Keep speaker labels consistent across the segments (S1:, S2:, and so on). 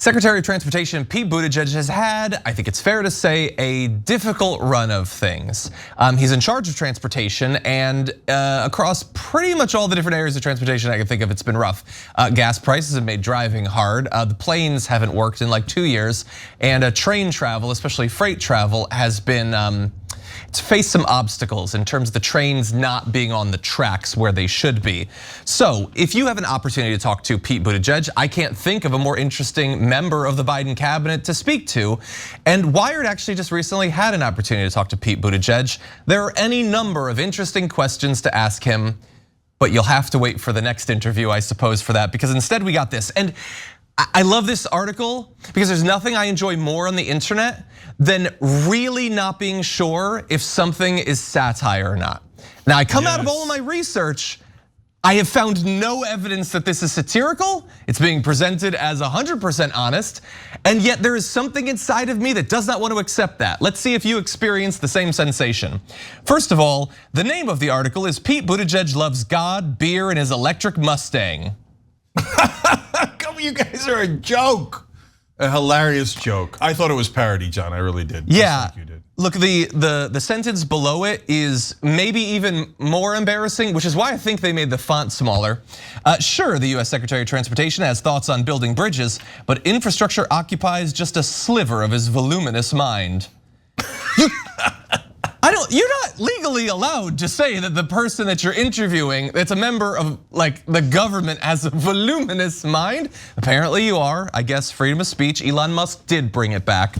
S1: Secretary of Transportation Pete Buttigieg has had, I think it's fair to say, a difficult run of things. He's in charge of transportation, and across pretty much all the different areas of transportation I can think of, it's been rough. Gas prices have made driving hard. The planes haven't worked in like 2 years, and train travel, especially freight travel, has been it's faced some obstacles in terms of the trains not being on the tracks where they should be. So if you have an opportunity to talk to Pete Buttigieg, I can't think of a more interesting member of the Biden cabinet to speak to. And Wired actually just recently had an opportunity to talk to Pete Buttigieg. There are any number of interesting questions to ask him, but you'll have to wait for the next interview, I suppose, for that, because instead we got this. And I love this article because there's nothing I enjoy more on the internet than really not being sure if something is satire or not. Now, I come out of all of my research, I have found no evidence that this is satirical. It's being presented as 100% honest, and yet there is something inside of me that does not want to accept that. Let's see if you experience the same sensation. First of all, the name of the article is Pete Buttigieg Loves God, Beer, and His Electric Mustang.
S2: Come, you guys are a joke. A hilarious joke. I thought it was parody, John. I really did.
S1: Yeah. Like you did. Look, the sentence below it is maybe even more embarrassing, which is why I think they made the font smaller. Sure, the US Secretary of Transportation has thoughts on building bridges, but infrastructure occupies just a sliver of his voluminous mind. You're not legally allowed to say that the person that you're interviewing that's a member of like the government has a voluminous mind. Apparently you are. I guess freedom of speech. Elon Musk did bring it back.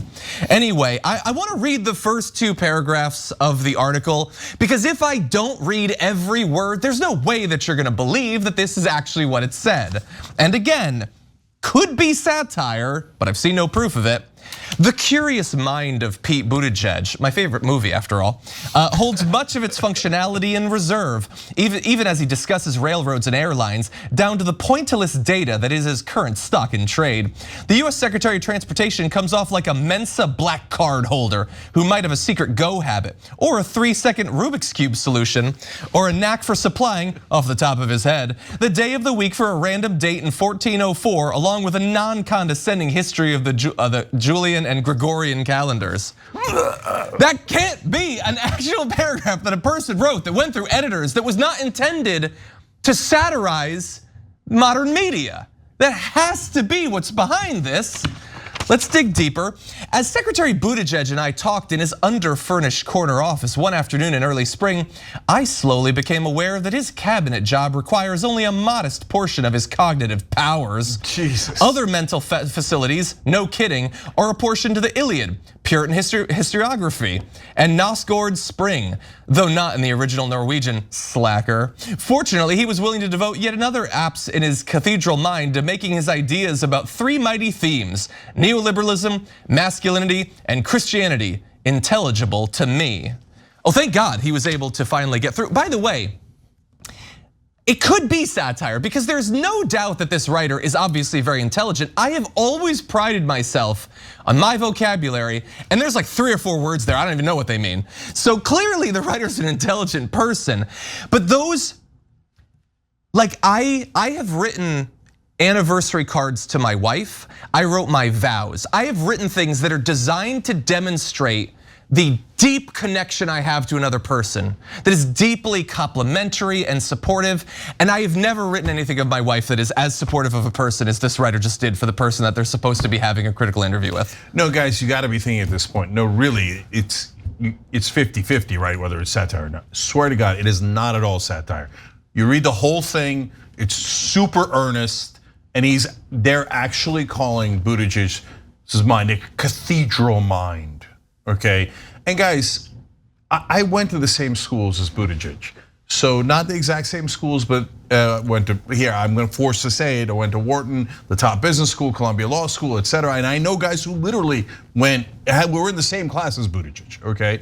S1: Anyway, I want to read the first 2 paragraphs of the article, because if I don't read every word, there's no way that you're gonna believe that this is actually what it said. And again, could be satire, but I've seen no proof of it. The Curious Mind of Pete Buttigieg, my favorite movie after all, holds much of its functionality in reserve, even as he discusses railroads and airlines, down to the pointillist data that is his current stock in trade. The US Secretary of Transportation comes off like a Mensa black card holder who might have a secret go habit, or a 3-second Rubik's Cube solution, or a knack for supplying, off the top of his head, the day of the week for a random date in 1404, along with a non-condescending history of the Julian and Gregorian calendars. That can't be an actual paragraph that a person wrote that went through editors that was not intended to satirize modern media. That has to be what's behind this. Let's dig deeper. As Secretary Buttigieg and I talked in his under-furnished corner office one afternoon in early spring, I slowly became aware that his cabinet job requires only a modest portion of his cognitive powers.
S2: Jesus.
S1: Other mental facilities, no kidding, are apportioned to the Iliad, Puritan historiography, and Nosgård's Spring, though not in the original Norwegian, slacker. Fortunately, he was willing to devote yet another apse in his cathedral mind to making his ideas about 3 mighty themes: neoliberalism, masculinity, and Christianity intelligible to me. Oh, thank God he was able to finally get through. By the way, it could be satire because there's no doubt that this writer is obviously very intelligent. I have always prided myself on my vocabulary, and there's like 3 or 4 words there, I don't even know what they mean. So clearly the writer's an intelligent person, but those, like I have written anniversary cards to my wife. I wrote my vows. I have written things that are designed to demonstrate the deep connection I have to another person that is deeply complimentary and supportive. And I have never written anything of my wife that is as supportive of a person as this writer just did for the person that they're supposed to be having a critical interview with.
S2: No, guys, you gotta be thinking at this point, no, really, it's 50-50, right? Whether it's satire or not. Swear to God, it is not at all satire. You read the whole thing, it's super earnest, and they're actually calling Buttigieg's mind a cathedral mind. Okay, and guys, I went to the same schools as Buttigieg. So not the exact same schools, but went to, here, I'm gonna force to say it, I went to Wharton, the top business school, Columbia Law School, etc. And I know guys who literally were in the same class as Buttigieg, okay?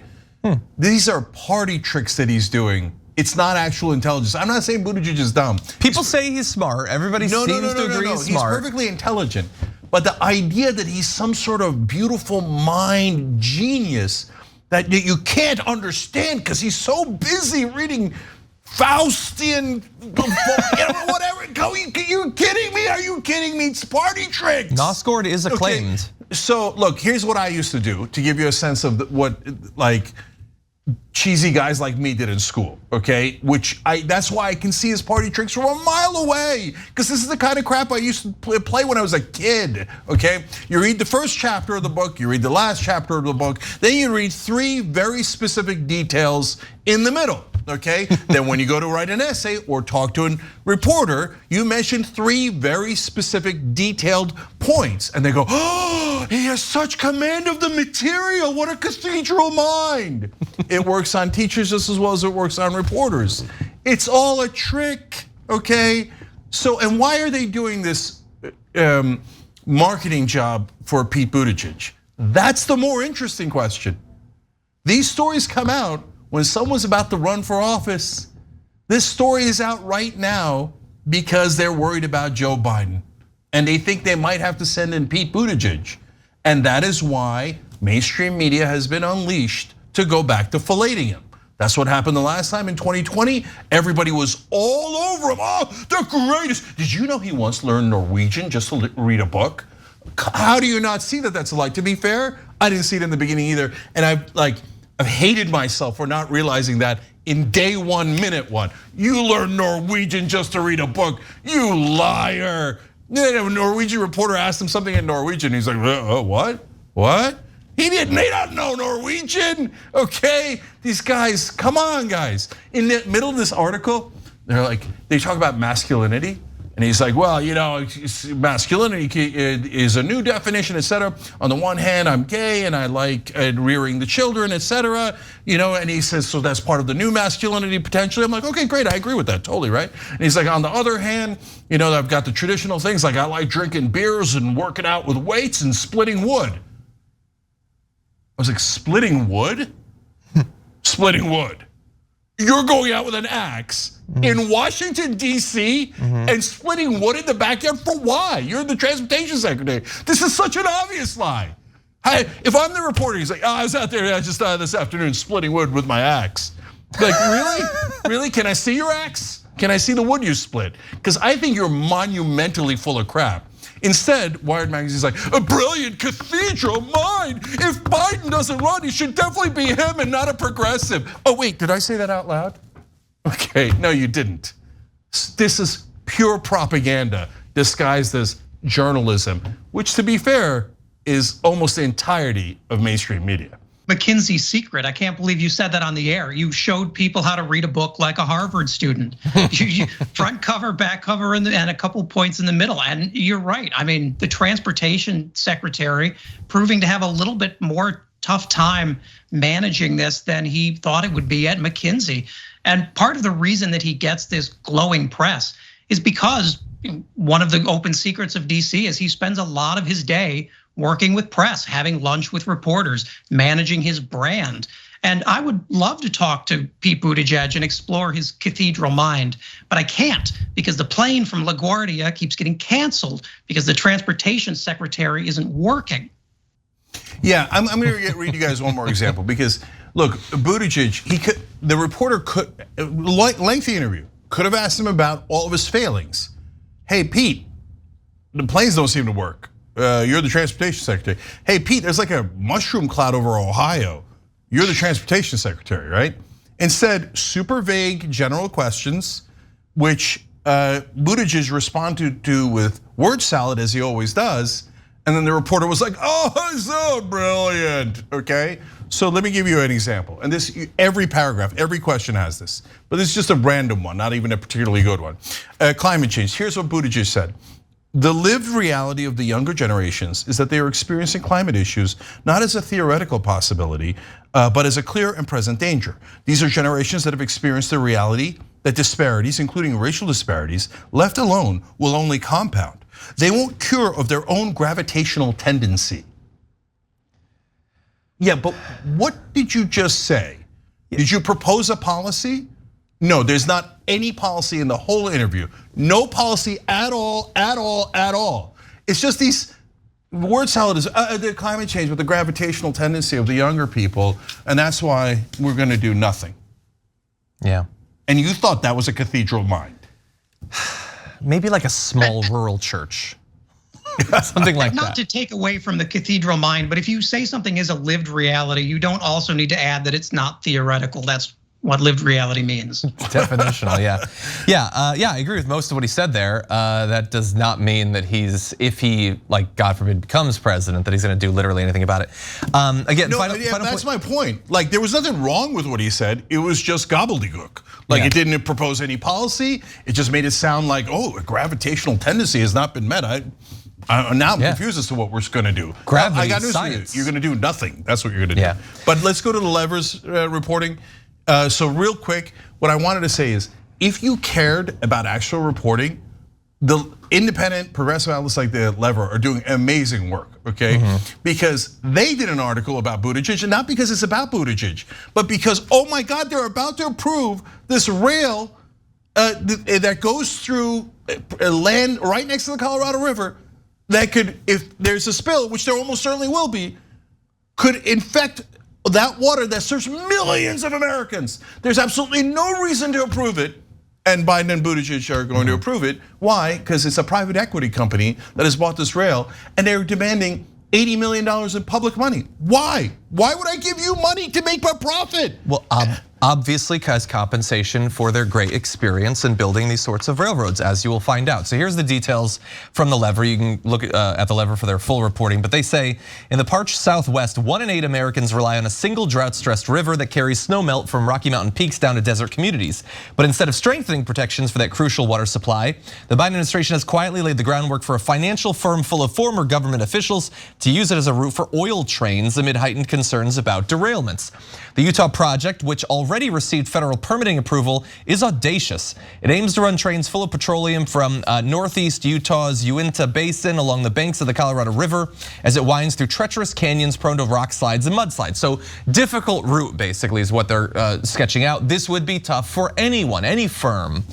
S2: These are party tricks that he's doing. It's not actual intelligence. I'm not saying Buttigieg is dumb.
S1: People say he's smart, everybody seems to agree he's smart.
S2: He's perfectly intelligent. But the idea that he's some sort of beautiful mind genius that you can't understand because he's so busy reading Faustian, whatever. Are you kidding me? Are you kidding me? It's party tricks.
S1: Nosgord is acclaimed.
S2: Okay. So look, here's what I used to do to give you a sense of what like cheesy guys like me did in school, okay? That's why I can see his party tricks from a mile away, because this is the kind of crap I used to play when I was a kid, okay? You read the first chapter of the book, you read the last chapter of the book, then you read 3 very specific details in the middle, okay? Then when you go to write an essay or talk to a reporter, you mention 3 very specific detailed points, and they go, oh, he has such command of the material, what a cathedral mind. It works on teachers just as well as it works on reporters. It's all a trick, okay? So, and why are they doing this marketing job for Pete Buttigieg? That's the more interesting question. These stories come out when someone's about to run for office. This story is out right now because they're worried about Joe Biden. And they think they might have to send in Pete Buttigieg. And that is why mainstream media has been unleashed to go back to filleting him. That's what happened the last time in 2020. Everybody was all over him. Oh, the greatest. Did you know he once learned Norwegian just to read a book? How do you not see that that's a lie? To be fair, I didn't see it in the beginning either. And I've hated myself for not realizing that in day 1, minute 1. You learned Norwegian just to read a book, you liar. A Norwegian reporter asked him something in Norwegian. He's like, what? What? He doesn't know Norwegian, okay? These guys, come on, guys. In the middle of this article, they talk about masculinity. And he's like, well, masculinity is a new definition, etc. On the one hand, I'm gay and I like rearing the children, etc. And he says, so that's part of the new masculinity potentially. I'm like, okay, great, I agree with that, totally, right? And he's like, on the other hand, I've got the traditional things like I like drinking beers and working out with weights and splitting wood. I was like, splitting wood? Splitting wood. You're going out with an axe in Washington, D.C. and splitting wood in the backyard for why? You're the transportation secretary. This is such an obvious lie. If I'm the reporter, he's like, I was out there just this afternoon splitting wood with my axe. Like, really? Really? Can I see your axe? Can I see the wood you split? Because I think you're monumentally full of crap. Instead, Wired Magazine's like, a brilliant cathedral mind. If Biden doesn't run, it should definitely be him and not a progressive. Oh wait, did I say that out loud? Okay, no you didn't. This is pure propaganda disguised as journalism, which to be fair, is almost the entirety of mainstream media.
S3: McKinsey's secret. I can't believe you said that on the air. You showed people how to read a book like a Harvard student. Front cover, back cover, and a couple points in the middle. And you're right. I mean, the transportation secretary proving to have a little bit more tough time managing this than he thought it would be at McKinsey. And part of the reason that he gets this glowing press is because one of the open secrets of DC is he spends a lot of his day working with press, having lunch with reporters, managing his brand. And I would love to talk to Pete Buttigieg and explore his cathedral mind, but I can't because the plane from LaGuardia keeps getting canceled because the transportation secretary isn't working.
S2: Yeah, I'm gonna read you guys one more example because look, Buttigieg, the reporter could, lengthy interview, could have asked him about all of his failings. Hey Pete, the planes don't seem to work. You're the transportation secretary. Hey Pete, there's like a mushroom cloud over Ohio. You're the transportation secretary, right? Instead, super vague general questions, which Buttigieg responded to with word salad as he always does. And then the reporter was like, oh, so brilliant, okay? So let me give you an example. And this, every paragraph, every question has this. But this is just a random one, not even a particularly good one. Climate change, here's what Buttigieg said. The lived reality of the younger generations is that they are experiencing climate issues not as a theoretical possibility, but as a clear and present danger. These are generations that have experienced the reality that disparities, including racial disparities, left alone will only compound. They won't cure of their own gravitational tendency. Yeah, but what did you just say? Did you propose a policy? No, there's not any policy in the whole interview. No policy at all, at all, at all. It's just these word salad is the climate change with the gravitational tendency of the younger people, and that's why we're gonna do nothing.
S1: Yeah.
S2: And you thought that was a cathedral mind.
S1: Maybe like a small rural church. Something like that.
S3: Not to take away from the cathedral mind, but if you say something is a lived reality, you don't also need to add that it's not theoretical. That's what lived reality means.
S1: Definitional, yeah. Yeah, I agree with most of what he said there. That does not mean that if he, like, God forbid, becomes president, that he's gonna do literally anything about it. Again,
S2: no, that's my point. Like, there was nothing wrong with what he said. It was just gobbledygook. Like, it didn't propose any policy. It just made it sound like, oh, a gravitational tendency has not been met. Now I'm confused as to what we're gonna do.
S1: Gravity,
S2: I got news for you. You're gonna do nothing. That's what you're gonna do. But let's go to the levers reporting. So real quick, what I wanted to say is, if you cared about actual reporting, the independent progressive outlets like the Lever are doing amazing work, okay? Because they did an article about Buttigieg, and not because it's about Buttigieg, but because, oh my God, they're about to approve this rail that goes through land right next to the Colorado River that could, if there's a spill, which there almost certainly will be, could infect that water that serves millions of Americans. There's absolutely no reason to approve it, and Biden and Buttigieg are going to approve it. Why? Because it's a private equity company that has bought this rail, and they're demanding $80 million in public money. Why? Why would I give you money to make my profit?
S1: Well, obviously as compensation for their great experience in building these sorts of railroads, as you will find out. So here's the details from the Lever. You can look at the Lever for their full reporting, but they say in the parched Southwest, 1 in 8 Americans rely on a single drought-stressed river that carries snowmelt from Rocky Mountain peaks down to desert communities. But instead of strengthening protections for that crucial water supply, the Biden administration has quietly laid the groundwork for a financial firm full of former government officials to use it as a route for oil trains amid heightened concerns about derailments. The Utah project, which already received federal permitting approval, is audacious. It aims to run trains full of petroleum from northeast Utah's Uinta Basin along the banks of the Colorado River as it winds through treacherous canyons prone to rock slides and mudslides. So difficult route basically is what they're sketching out. This would be tough for anyone, any firm.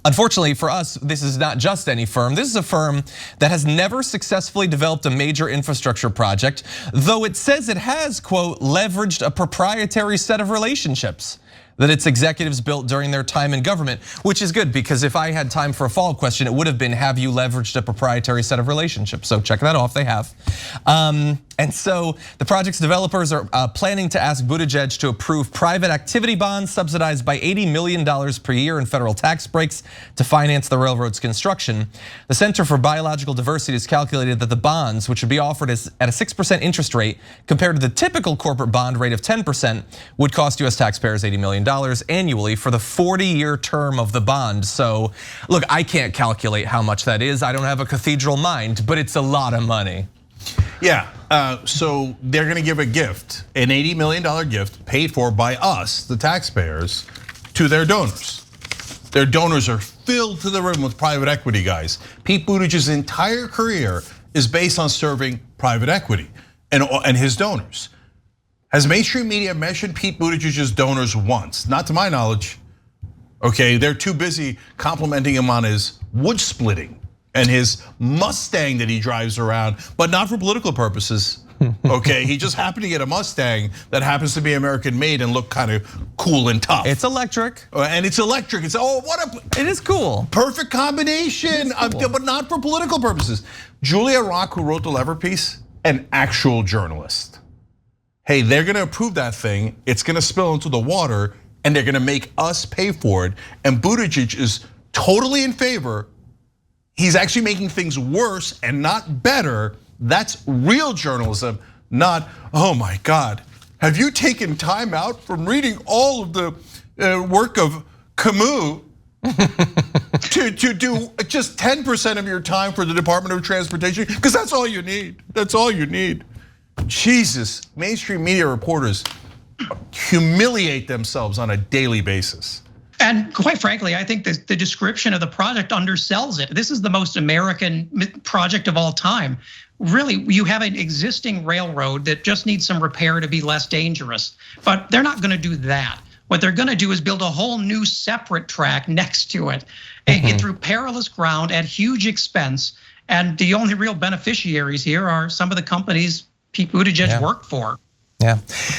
S1: Unfortunately for us, this is not just any firm. This is a firm that has never successfully developed a major infrastructure project, though it says it has, quote, leveraged a proprietary set of relationships that its executives built during their time in government, which is good because if I had time for a follow-up question, it would have been, have you leveraged a proprietary set of relationships? So check that off, they have. And so the project's developers are planning to ask Buttigieg to approve private activity bonds subsidized by $80 million per year in federal tax breaks to finance the railroad's construction. The Center for Biological Diversity has calculated that the bonds, which would be offered at a 6% interest rate compared to the typical corporate bond rate of 10%, would cost US taxpayers $80 million annually for the 40-year term of the bond. So look, I can't calculate how much that is. I don't have a cathedral mind, but it's a lot of money.
S2: Yeah, so they're gonna give a gift, an $80 million gift paid for by us, the taxpayers, to their donors. Their donors are filled to the rim with private equity guys. Pete Buttigieg's entire career is based on serving private equity and his donors. Has mainstream media mentioned Pete Buttigieg's donors once? Not to my knowledge. Okay, they're too busy complimenting him on his wood splitting and his Mustang that he drives around, but not for political purposes. Okay, he just happened to get a Mustang that happens to be American made and look kind of cool and tough.
S1: It's electric.
S2: And it's electric. It's, oh, what a.
S1: It is cool.
S2: Perfect combination, cool. But not for political purposes. Julia Rock, who wrote the Lever piece, an actual journalist. Hey, they're gonna approve that thing, it's gonna spill into the water, and they're gonna make us pay for it. And Buttigieg is totally in favor. He's actually making things worse and not better. That's real journalism, not, oh my God. Have you taken time out from reading all of the work of Camus to do just 10% of your time for the Department of Transportation? Because that's all you need, that's all you need. Jesus, mainstream media reporters humiliate themselves on a daily basis.
S3: And quite frankly, I think the description of the project undersells it. This is the most American project of all time. Really, you have an existing railroad that just needs some repair to be less dangerous, but they're not gonna do that. What they're gonna do is build a whole new separate track next to it, and get through perilous ground at huge expense. And the only real beneficiaries here are some of the companies Pete Buttigieg worked for.
S1: Yeah,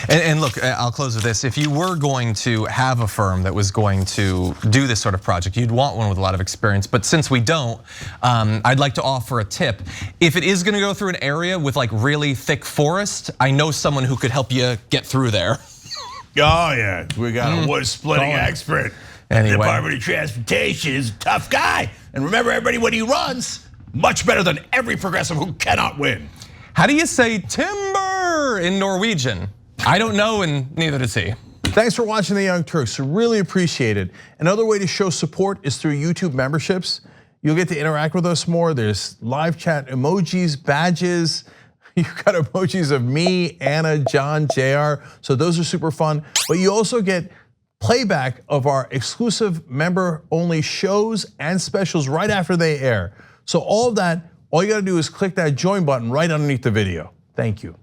S1: and look, I'll close with this. If you were going to have a firm that was going to do this sort of project, you'd want one with a lot of experience. But since we don't, I'd like to offer a tip. If it is gonna go through an area with like really thick forest, I know someone who could help you get through there.
S2: Oh yeah, we got a wood splitting expert.
S1: Anyway.
S2: The Department of Transportation is a tough guy. And remember, everybody, when he runs, much better than every progressive who cannot win.
S1: How do you say timber in Norwegian? I don't know, and neither does he.
S4: Thanks for watching The Young Turks, really appreciate it. Another way to show support is through YouTube memberships. You'll get to interact with us more. There's live chat emojis, badges. You've got emojis of me, Anna, John, JR, so those are super fun. But you also get playback of our exclusive member-only shows and specials right after they air. So all of that, all you gotta do is click that join button right underneath the video. Thank you.